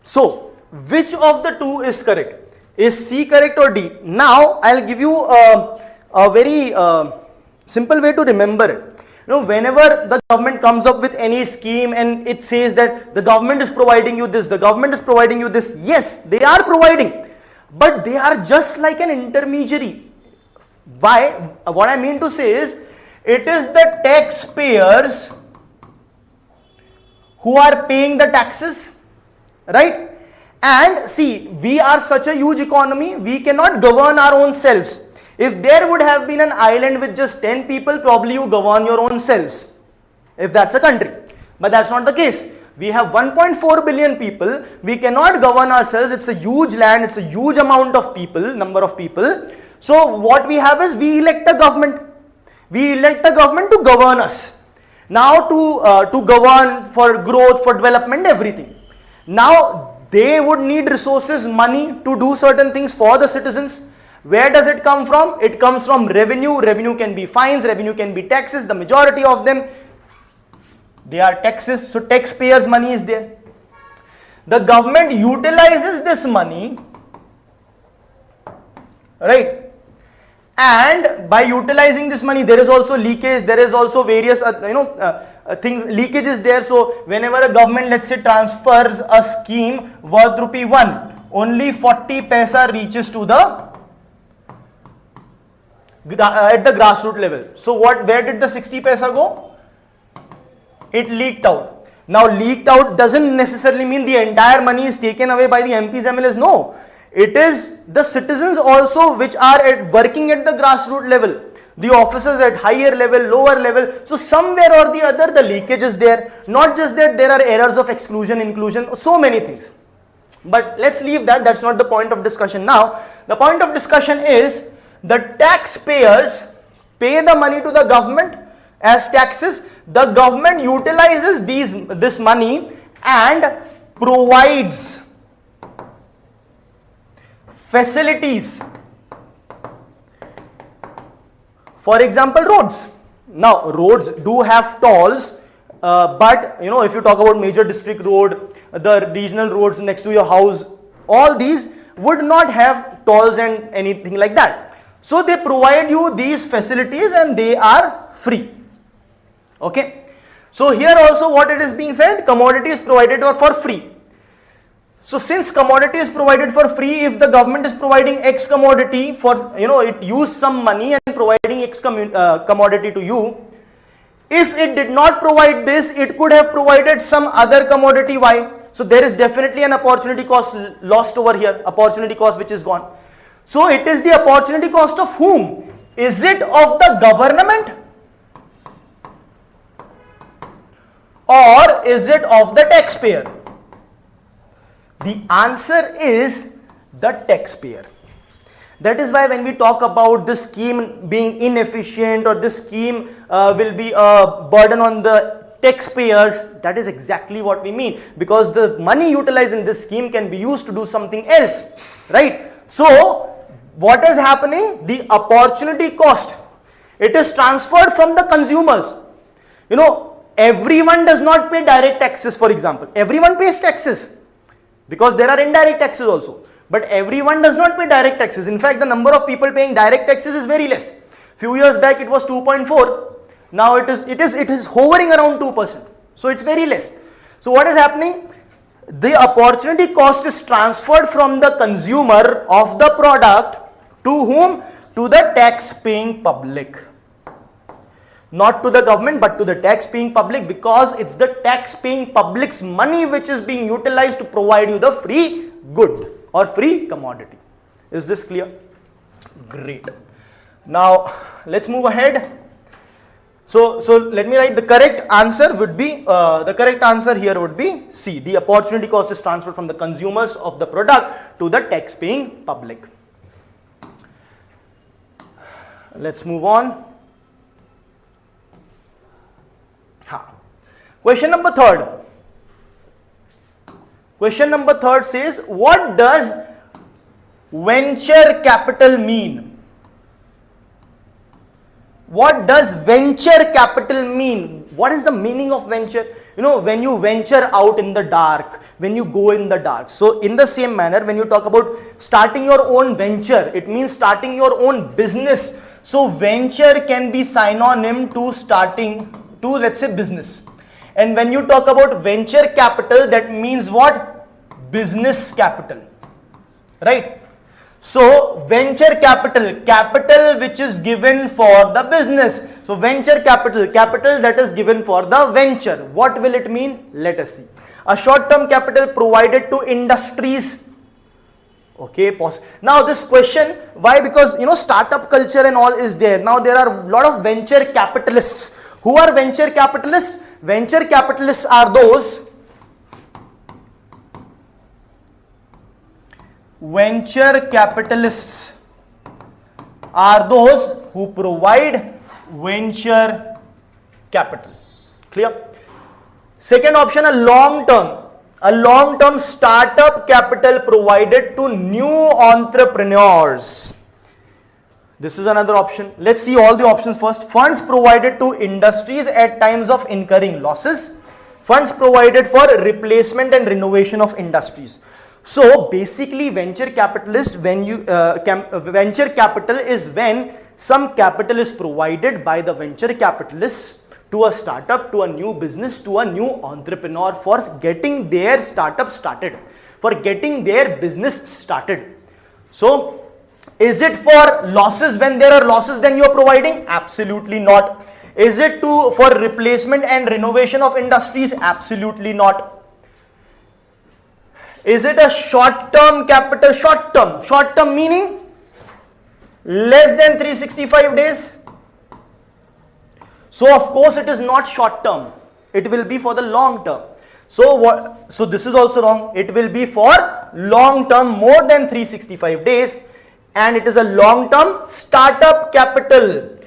So, which of the two is correct? Is C correct or D? Now, I'll give you a very simple way to remember it. You know, whenever the government comes up with any scheme and it says that the government is providing you this, the government is providing you this, yes, they are providing, but they are just like an intermediary. Why? What I mean to say is, it is the taxpayers who are paying the taxes, right? And see, we are such a huge economy, we cannot govern our own selves. If there would have been an island with just 10 people, probably you govern your own selves, if that's a country. But that's not the case. We have 1.4 billion people, we cannot govern ourselves, it's a huge land, it's a huge amount of people, number of people. So what we have is, we elect a government. We elect a government to govern us. Now to govern for growth, for development, everything. Now they would need resources, money to do certain things for the citizens. Where does it come from? It comes from revenue. Revenue can be fines, revenue can be taxes. The majority of them, they are taxes. So taxpayers' money is there. The government utilizes this money, right? And by utilizing this money, there is also leakage, there is also various things, leakage is there. So whenever a government, let's say, transfers a scheme worth ₹1, only 40 paisa reaches to the at the grassroots level. So where did the 60 paisa go? It leaked out. Now leaked out doesn't necessarily mean the entire money is taken away by the MPs, MLAs. No. It is the citizens also which are working at the grassroots level, the officers at higher level, lower level. So somewhere or the other the leakage is there. Not just that, there are errors of exclusion, inclusion, so many things. But let's leave that, that's not the point of discussion now. The point of discussion is, the taxpayers pay the money to the government as taxes. The government utilizes this money and provides facilities. For example, roads. Now, roads do have tolls, but if you talk about major district road, the regional roads next to your house, all these would not have tolls and anything like that. So they provide you these facilities and they are free. Okay. So here also what it is being said, commodity is provided for free. So since commodity is provided for free, if the government is providing X commodity for, it used some money and providing X commodity to you, if it did not provide this, it could have provided some other commodity. Why? So there is definitely an opportunity cost lost over here, opportunity cost which is gone. So it is the opportunity cost of whom? Is it of the government or is it of the taxpayer? The answer is the taxpayer. That is why when we talk about this scheme being inefficient or this scheme will be a burden on the taxpayers, that is exactly what we mean, because the money utilized in this scheme can be used to do something else, right? So what is happening? The opportunity cost, it is transferred from the consumers. Everyone does not pay direct taxes, for example. Everyone pays taxes because there are indirect taxes also. But everyone does not pay direct taxes. In fact, the number of people paying direct taxes is very less. Few years back it was 2.4. Now it is hovering around 2%. So it's very less. So what is happening? The opportunity cost is transferred from the consumer of the product to whom? To the tax paying public. Not to the government but to the tax paying public, because it's the tax paying public's money which is being utilized to provide you the free good or free commodity. Is this clear? Great. Now let's move ahead. So let me write the correct answer would be, the correct answer here would be C. The opportunity cost is transferred from the consumers of the product to the tax paying public. Let's move on. Question number third. Question number third says, what does venture capital mean? What does venture capital mean? What is the meaning of venture? when you venture out in the dark, when you go in the dark. So in the same manner, when you talk about starting your own venture, it means starting your own business. So venture can be synonym to starting to, let's say, business. And when you talk about venture capital, that means what? Business capital, right? So venture capital, capital which is given for the business. So venture capital, capital that is given for the venture. What will it mean? Let us see. A short-term capital provided to industries. Okay, pause. Now this question, why? Because startup culture and all is there. Now there are a lot of venture capitalists. Who are venture capitalists? Venture capitalists are those who provide venture capital. Clear? Second option, a long-term startup capital provided to new entrepreneurs. This is another option. Let's see all the options first. Funds provided to industries at times of incurring losses. Funds provided for replacement and renovation of industries. So basically, venture capitalist, venture capital is when some capital is provided by the venture capitalists to a startup, to a new business, to a new entrepreneur for getting their startup started, for getting their business started. So is it for losses? When there are losses, then you are providing? Absolutely not. Is it for replacement and renovation of industries? Absolutely not. Is it a short-term capital? Short-term meaning less than 365 days. So of course it is not short-term. It will be for the long term. So what? So this is also wrong. It will be for long-term, more than 365 days, and it is a long-term startup capital.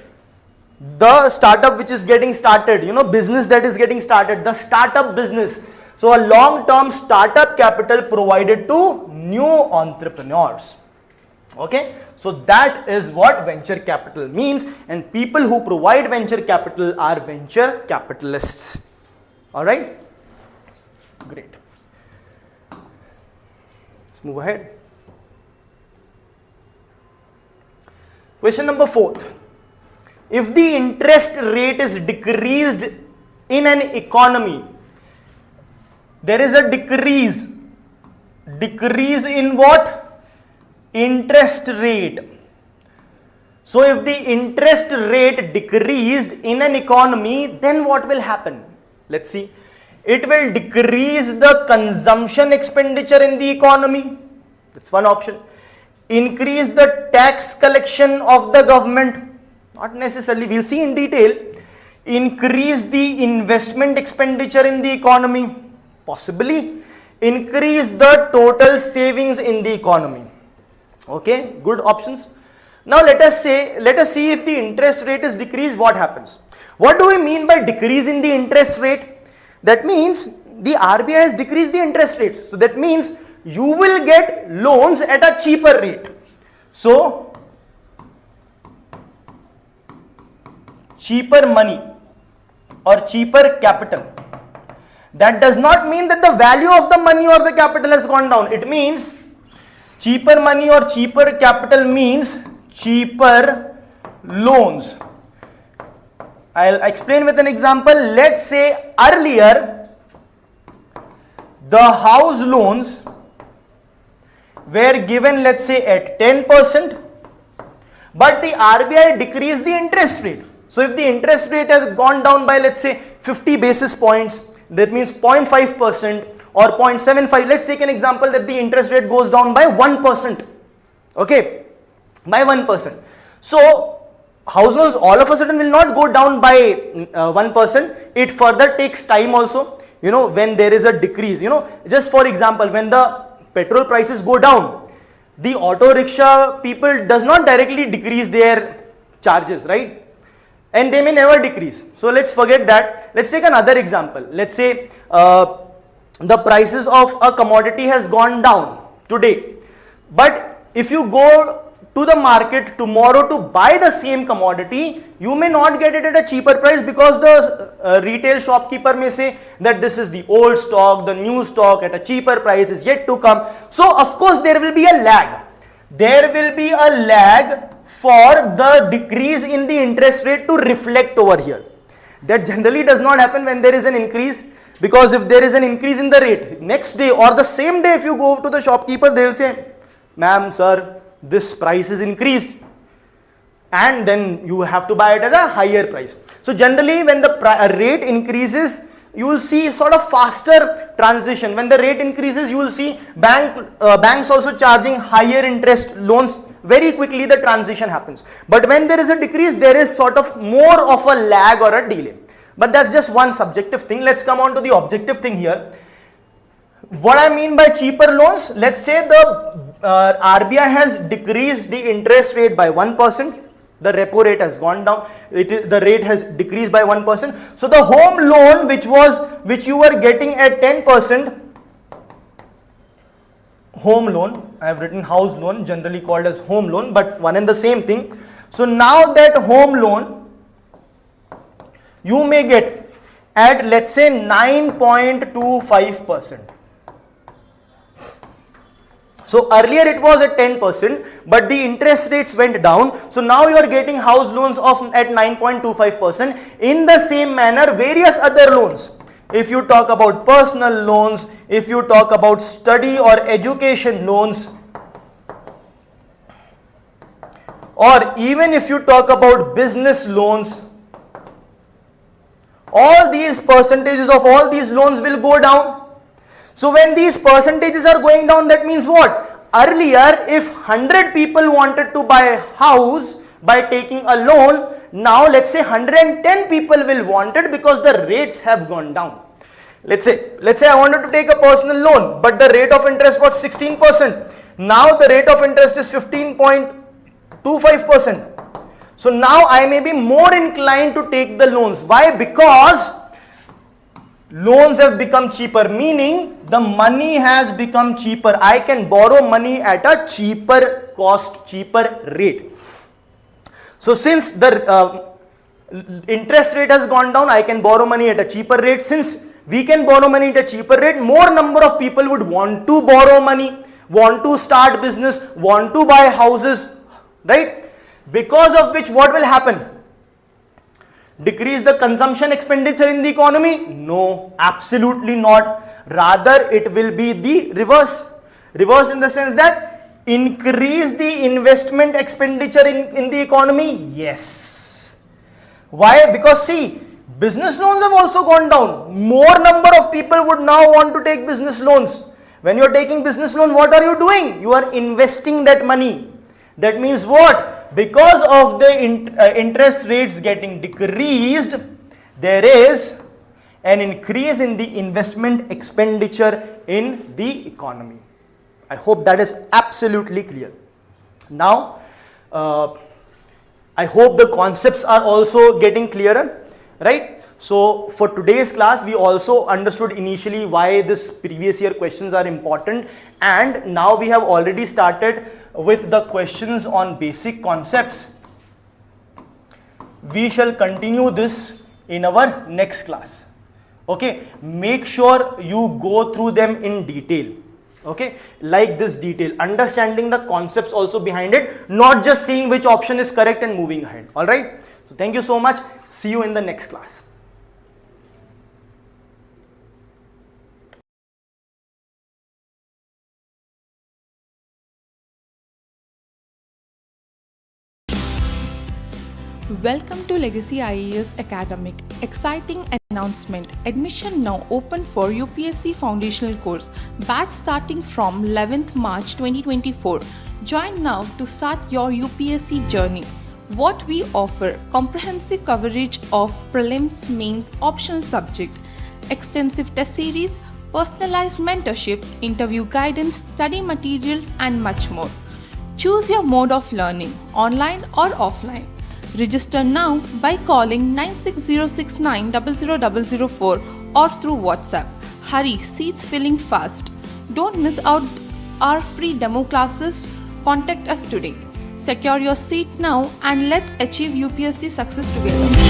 The startup which is getting started, business that is getting started, the startup business. So a long-term startup capital provided to new entrepreneurs. Okay, so that is what venture capital means, and people who provide venture capital are venture capitalists. All right, great. Let's move ahead. Question number 4. If the interest rate is decreased in an economy, there is a decrease in what? Interest rate. So if the interest rate decreased in an economy, then what will happen? Let's see. It will decrease the consumption expenditure in the economy. That's one option. Increase the tax collection of the government. Not necessarily, we'll see in detail. Increase the investment expenditure in the economy. Possibly. Increase the total savings in the economy. Okay, good options. Now let us see if the interest rate is decreased, what happens? What do we mean by decrease in the interest rate? That means the RBI has decreased the interest rates. So that means you will get loans at a cheaper rate. So cheaper money or cheaper capital. That does not mean that the value of the money or the capital has gone down. It means cheaper money or cheaper capital means cheaper loans. I'll explain with an example. Let's say earlier the house loans were given, let's say, at 10%, but the RBI decreased the interest rate. So if the interest rate has gone down by, let's say, 50 basis points, that means 0.5%. or 0.75, let's take an example that the interest rate goes down by 1%. Okay, by 1%. So house loans all of a sudden will not go down by 1%. It further takes time also, when there is a decrease. Just for example, when the petrol prices go down, the auto rickshaw people does not directly decrease their charges, right? And they may never decrease. So let's forget that. Let's take another example. Let's say the prices of a commodity has gone down today, but if you go to the market tomorrow to buy the same commodity, you may not get it at a cheaper price because the retail shopkeeper may say that this is the old stock, the new stock at a cheaper price is yet to come. So of course there will be a lag. There will be a lag for the decrease in the interest rate to reflect over here. That generally does not happen when there is an increase, because if there is an increase in the rate, next day or the same day if you go to the shopkeeper, they will say, ma'am, sir, this price is increased, and then you have to buy it at a higher price. So generally when the rate increases, you will see sort of faster transition. When the rate increases, you will see banks also charging higher interest loans. Very quickly the transition happens. But when there is a decrease, there is sort of more of a lag or a delay. But that's just one subjective thing. Let's come on to the objective thing here. What I mean by cheaper loans, let's say the RBI has decreased the interest rate by 1%. The repo rate has gone down. The rate has decreased by 1%. So the home loan which you were getting at 10%, home loan, I have written house loan, generally called as home loan, but one and the same thing. So now that home loan you may get at, let's say, 9.25%. So earlier it was at 10%, but the interest rates went down. So now you are getting house loans at 9.25%. In the same manner, various other loans. If you talk about personal loans, if you talk about study or education loans, or even if you talk about business loans, all these percentages of all these loans will go down. So when these percentages are going down, that means what? Earlier, if 100 people wanted to buy a house by taking a loan, now let's say 110 people will want it because the rates have gone down. Let's say I wanted to take a personal loan, but the rate of interest was 16%. Now the rate of interest is 15.25%. So now I may be more inclined to take the loans. Why? Because loans have become cheaper, meaning the money has become cheaper. I can borrow money at a cheaper cost, cheaper rate. So since the interest rate has gone down, I can borrow money at a cheaper rate. Since we can borrow money at a cheaper rate, more number of people would want to borrow money, want to start business, want to buy houses, right? Because of which, what will happen? Decrease the consumption expenditure in the economy? No, absolutely not. Rather, it will be the reverse. Reverse in the sense that increase the investment expenditure in the economy? Yes. Why? Because see, business loans have also gone down. More number of people would now want to take business loans. When you are taking business loan, what are you doing? You are investing that money. That means what? Because of the interest rates getting decreased, there is an increase in the investment expenditure in the economy. I hope that is absolutely clear. Now, I hope the concepts are also getting clearer, right? So for today's class, we also understood initially why this previous year questions are important, and now we have already started with the questions on basic concepts. We shall continue this in our next class. Okay, make sure you go through them in detail. Okay, like this detail, understanding the concepts also behind it, not just seeing which option is correct and moving ahead. All right, so thank you so much. See you in the next class. Welcome to Legacy IAS Academic. Exciting announcement. Admission now open for UPSC Foundational Course. Batch starting from 11th March 2024. Join now to start your UPSC journey. What we offer: comprehensive coverage of prelims, mains, optional subject, extensive test series, personalized mentorship, interview guidance, study materials and much more. Choose your mode of learning, online or offline. Register now by calling 9606900004 or through WhatsApp. Hurry, seats filling fast. Don't miss out our free demo classes. Contact us today. Secure your seat now and let's achieve UPSC success together.